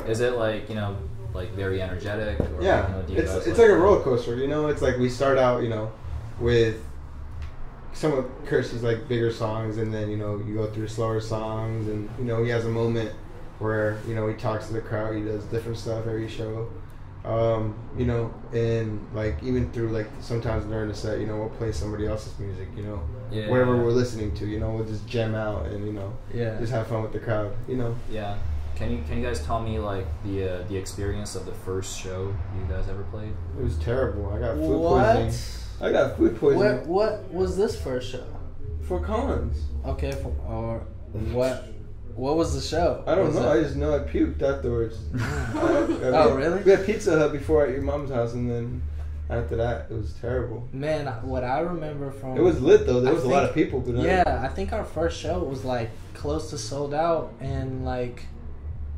Is it like, you know, like very energetic? Or, yeah, you know, it's like a roller coaster. You know, it's like we start out, you know, with some of Curci's like bigger songs, and then, you know, you go through slower songs, and, you know, he has a moment where, you know, he talks to the crowd. He does different stuff every show. You know, and like even through like sometimes during the set, you know, we'll play somebody else's music, you know, whatever we're listening to, you know, we'll just jam out and, you know, just have fun with the crowd, you know. Yeah. Can you guys tell me like the experience of the first show you guys ever played? It was terrible. I got food poisoning. I got food poisoning. What was this first show? For Cons. Okay, what was the show? I don't know. I just know I puked afterwards. Oh, really? We had Pizza Hut before at your mom's house, and then after that, it was terrible. Man, what I remember from... It was lit, though. There was a lot of people. But I think our first show was, like, close to sold out, and, like,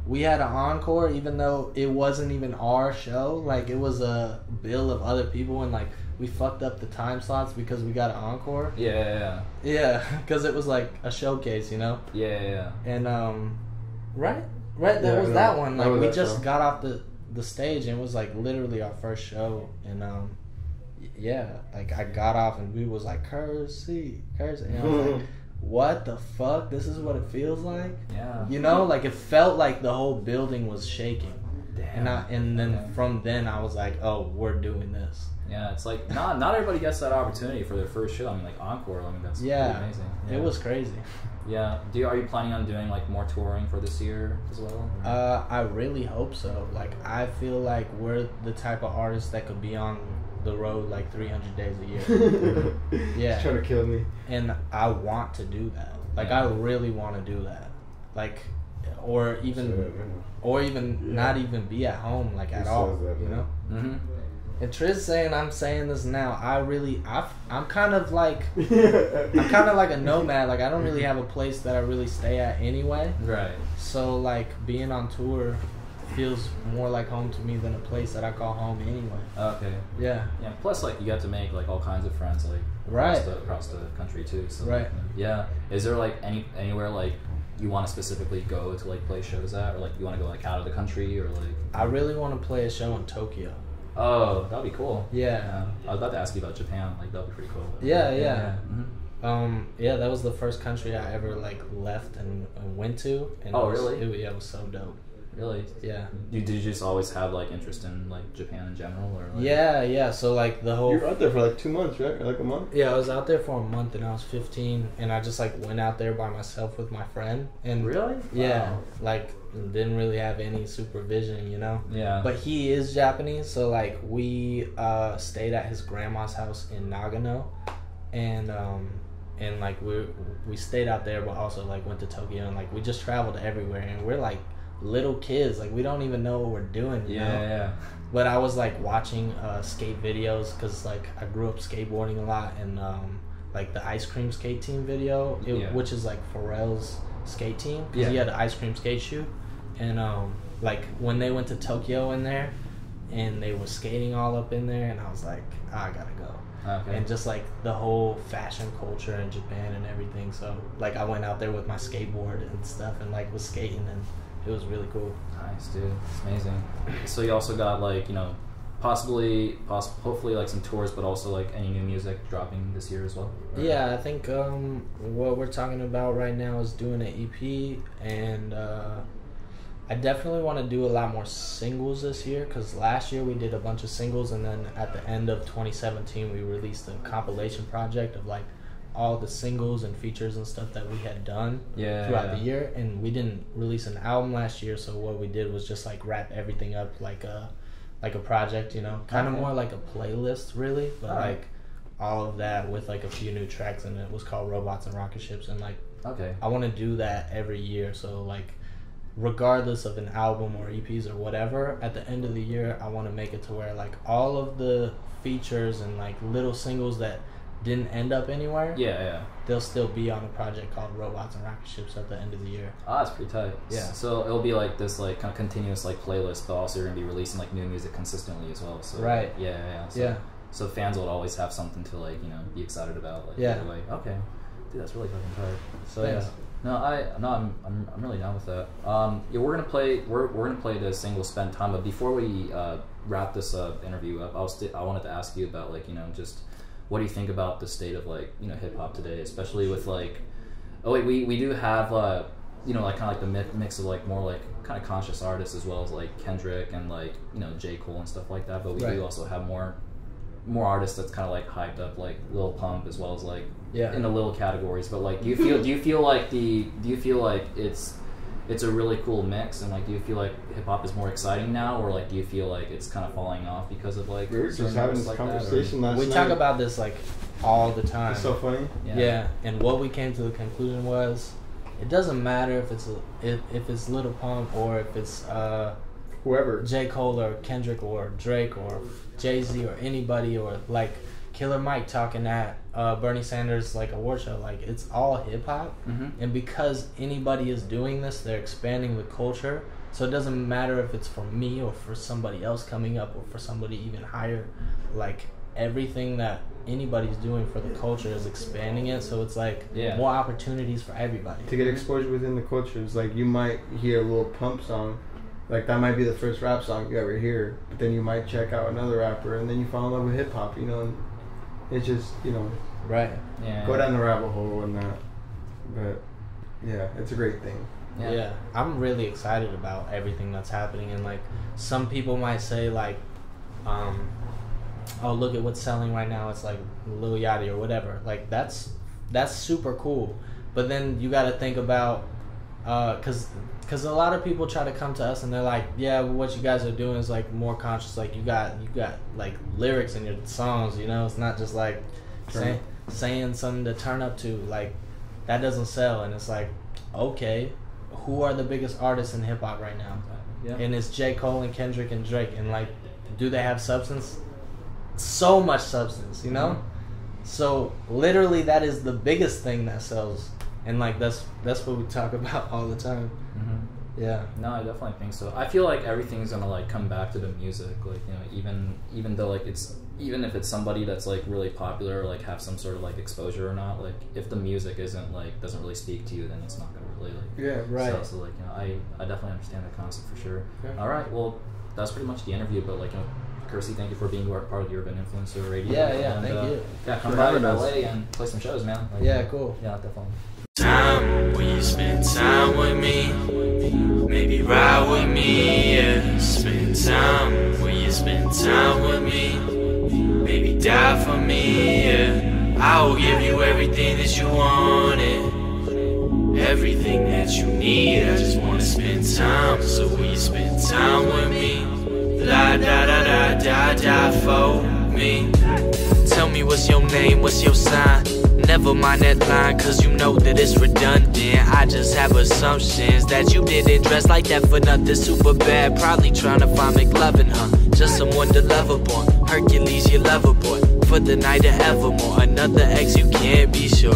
we had an encore, even though it wasn't even our show. Like, it was a bill of other people, and, like, we fucked up the time slots because we got an encore. Yeah, because it was like a showcase, you know. Yeah. And right, that was that one. Like we just got off the stage, and it was like literally our first show. And like I got off, and we was like Curci, and I was like, what the fuck? This is what it feels like. Yeah. You know, like it felt like the whole building was shaking. Damn. And then from then I was like, oh, we're doing this. Yeah, it's like not everybody gets that opportunity for their first show. I mean, like encore. I mean, that's pretty amazing. Yeah. It was crazy. Yeah. Are you planning on doing like more touring for this year as well? I really hope so. Like I feel like we're the type of artists that could be on the road like 300 days a year. Yeah. He's trying to kill me. And I want to do that. Like I really want to do that. Like, or even not even be at home like at all. You know. Mm-hmm. And Triz saying I'm saying this now. I'm kind of like a nomad. Like I don't really have a place that I really stay at anyway. Right. So like being on tour feels more like home to me than a place that I call home anyway. Okay. Yeah. Yeah. Plus, like you get to make like all kinds of friends like across the country too. So right. Yeah. Is there like anywhere like you want to specifically go to like play shows at, or like you want to go like out of the country, or like? I really want to play a show in Tokyo. Oh, that'd be cool. Yeah. I was about to ask you about Japan. Like that'd be pretty cool. Yeah. Mm-hmm. That was the first country I ever like left and went to. And really? It was so dope. Really? Yeah. Did you just always have like interest in like Japan in general, or? Like... Yeah. So like the whole. You were out there for like 2 months, right? Or like a month? Yeah, I was out there for a month, and I was 15, and I just like went out there by myself with my friend. And really? Yeah. Wow. Like didn't really have any supervision, you know. Yeah. But he is Japanese, so like we stayed at his grandma's house in Nagano, and like we stayed out there, but also like went to Tokyo, and like we just traveled everywhere, and we're like little kids, like we don't even know what we're doing, you know? Yeah. But I was like watching skate videos, because like I grew up skateboarding a lot, and like the ice cream skate team video, which is like Pharrell's skate team, because he had an ice cream skate shoe, and like when they went to Tokyo in there, and they were skating all up in there, and I was like, I gotta go. Okay. And just like the whole fashion culture in Japan and everything, so like I went out there with my skateboard and stuff, and like was skating, and it was really cool. Nice, dude. It's amazing. So you also got like, you know, hopefully like some tours, but also like any new music dropping this year as well? Or? Yeah, I think what we're talking about right now is doing an EP, and I definitely want to do a lot more singles this year, because last year we did a bunch of singles, and then at the end of 2017 we released a compilation project of like all the singles and features and stuff that we had done throughout the year, and we didn't release an album last year, so what we did was just like wrap everything up like a project, you know, kind of more like a playlist really, but like all of that with like a few new tracks, and it was called Robots and Rocket Ships, and like I want to do that every year, so like regardless of an album or EPs or whatever, at the end of the year I want to make it to where like all of the features and like little singles that didn't end up anywhere, they'll still be on a project called Robots and Rocket Ships at the end of the year. That's pretty tight. Yeah. So it'll be like this like kind of continuous like playlist, but also you're gonna be releasing like new music consistently as well. So right. Yeah. So, so fans will always have something to like, you know, be excited about. Like, yeah. Like, okay, dude, that's really fucking tight. So Thanks. yeah, I'm really down with that. Yeah, we're gonna play the single "Spend Time," but before we wrap this interview up, I wanted to ask you about like, you know, just what do you think about the state of like, you know, hip hop today, especially with like, we do have you know, like kind of like the mix of like more like kind of conscious artists as well as like Kendrick and like, you know, J. Cole and stuff like that, but we do also have more artists that's kind of like hyped up, like Lil Pump as well as like in the little categories. But like, do you feel like it's a really cool mix, and like do you feel like hip hop is more exciting now, or like do you feel like it's kind of falling off because of like we were just having this like conversation last night. We talk about this like all the time. It's so funny. Yeah, and what we came to the conclusion was, it doesn't matter if it's Lil Pump or if it's whoever, J. Cole or Kendrick or Drake or Jay-Z or anybody, or like Killer Mike talking at Bernie Sanders like award show. Like, it's all hip hop, and because anybody is doing this, they're expanding the culture. So it doesn't matter if it's for me or for somebody else coming up or for somebody even higher. Like, everything that anybody's doing for the culture is expanding it, so it's like more opportunities for everybody to get exposure within the culture. It's like you might hear a Lil Pump song, like that might be the first rap song you ever hear, but then you might check out another rapper and then you fall in love with hip hop, you know, and it's just, you know, go down the rabbit hole and that. But yeah, it's a great thing. Yeah, I'm really excited about everything that's happening, and like some people might say like, oh, look at what's selling right now, it's like Lil Yachty or whatever. Like, that's super cool. But then you got to think about, because a lot of people try to come to us and they're like, yeah, what you guys are doing is like more conscious. Like, you got like lyrics in your songs, you know. It's not just like saying something to turn up to. Like, that doesn't sell. And it's like, okay, who are the biggest artists in hip hop right now? And it's J. Cole and Kendrick and Drake. And like, do they have substance? So much substance, you know. So literally, that is the biggest thing that sells, and like that's what we talk about all the time. Yeah. No, I definitely think so. I feel like everything's gonna like come back to the music, like, you know, even though like even if it's somebody that's like really popular or like have some sort of like exposure or not, like if the music doesn't really speak to you, then it's not gonna really like so like, you know, I definitely understand that concept for sure. All right, well, that's pretty much the interview, but like, you know, Curci, thank you for being part of the Urban Influencer Radio. Yeah, thank you. Yeah, come by to LA and play some shows, man. Like, cool. Yeah, definitely. Time when you spend time with me, maybe ride with me, yeah. Spend time when you spend time with me, maybe die for me, yeah. I will give you everything that you wanted, everything that you need. I just wanna spend time, so will you spend time with me? La da da da da da for me. Tell me what's your name, what's your sign? Never mind that line, cause you know that it's redundant. I just have assumptions that you didn't dress like that for nothing. Super bad, probably trying to find McLovin, huh? Just someone to love upon. Hercules, your lover boy, for the night of evermore. Another ex, you can't be sure.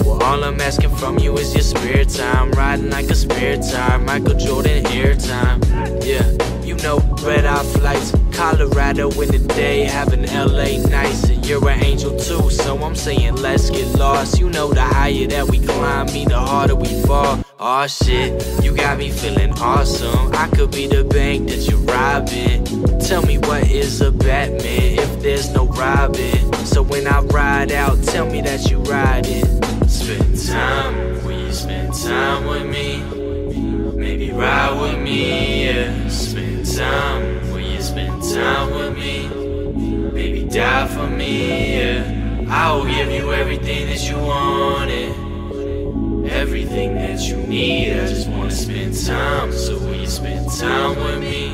Well, all I'm asking from you is your spare time. Riding like a spare tire, Michael Jordan airtime. Yeah, you know, red-eye flights, Colorado in the day, having LA nights. And you're an angel too, so I'm saying let's get lost. You know, the higher that we climb, the harder we fall. Aw shit, you got me feeling awesome. I could be the bank that you're robbing. Tell me what is a Batman if there's no Robin? So when I ride out, tell me that you riding. Spend time, will you spend time with me? Maybe ride with me, yeah. Spend time, will you spend time with me? Maybe die for me, yeah. I will give you everything that you wanted, everything that you need. I just wanna spend time, so will you spend time with me?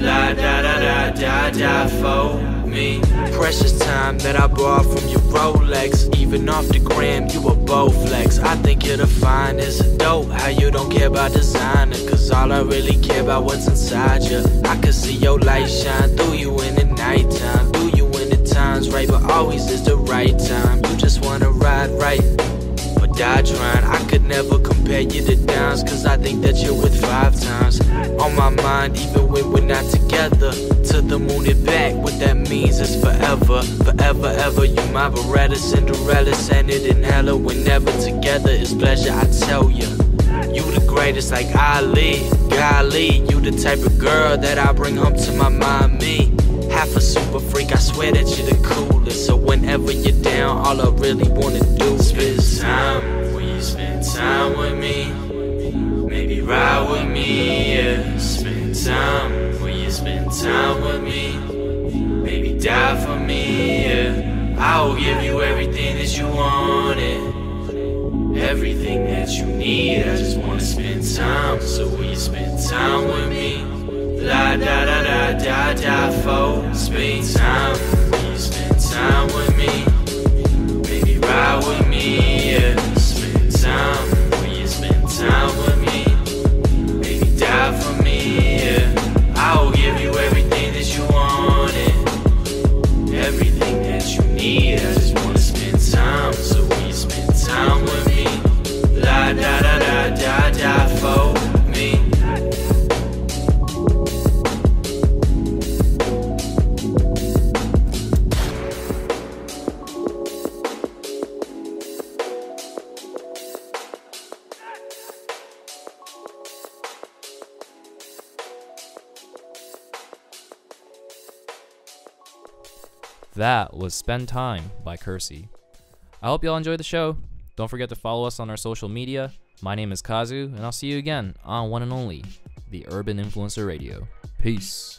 La da da da da da for me. Precious time that I bought from your Rolex. Even off the gram, you a Bowflex. I think you're the finest. Dope how you don't care about designer, cause all I really care about what's inside you. I can see your light shine through you in the nighttime, through you when the time's right, but always is the right time. You just wanna ride right, but die trying. I could never compare you to downs, cause I think that you're worth 5 times on my mind, even when we're not together. To the moon and back. What that means is forever, forever, ever. You my Beretta, Cinderella, send it in hella. Whenever together is pleasure, I tell ya. You the greatest like Ali, golly. You the type of girl that I bring home to my mommy. Half a super freak, I swear that you're the coolest. So whenever you're down, all I really wanna do is spend time. Will you spend time with me? Maybe ride with me, yeah. Spend time. Will you spend time with me? Maybe die for me, yeah. I will give you everything that you wanted, everything that you need. I just wanna spend time. So will you spend time with me? La da da da da da for spend time. Will you spend time with me? Maybe ride with me, yeah. Spend time. Will you spend time with me? Maybe die for me, yeah. I will give you everything that you wanted, everything that you need. I just wanna spend time. So will you spend time with me? La da da da da da for me. That was Spend Time by Curci. I hope y'all enjoyed the show. Don't forget to follow us on our social media. My name is Kazu, and I'll see you again on one and only, the Urban Influencer Radio. Peace.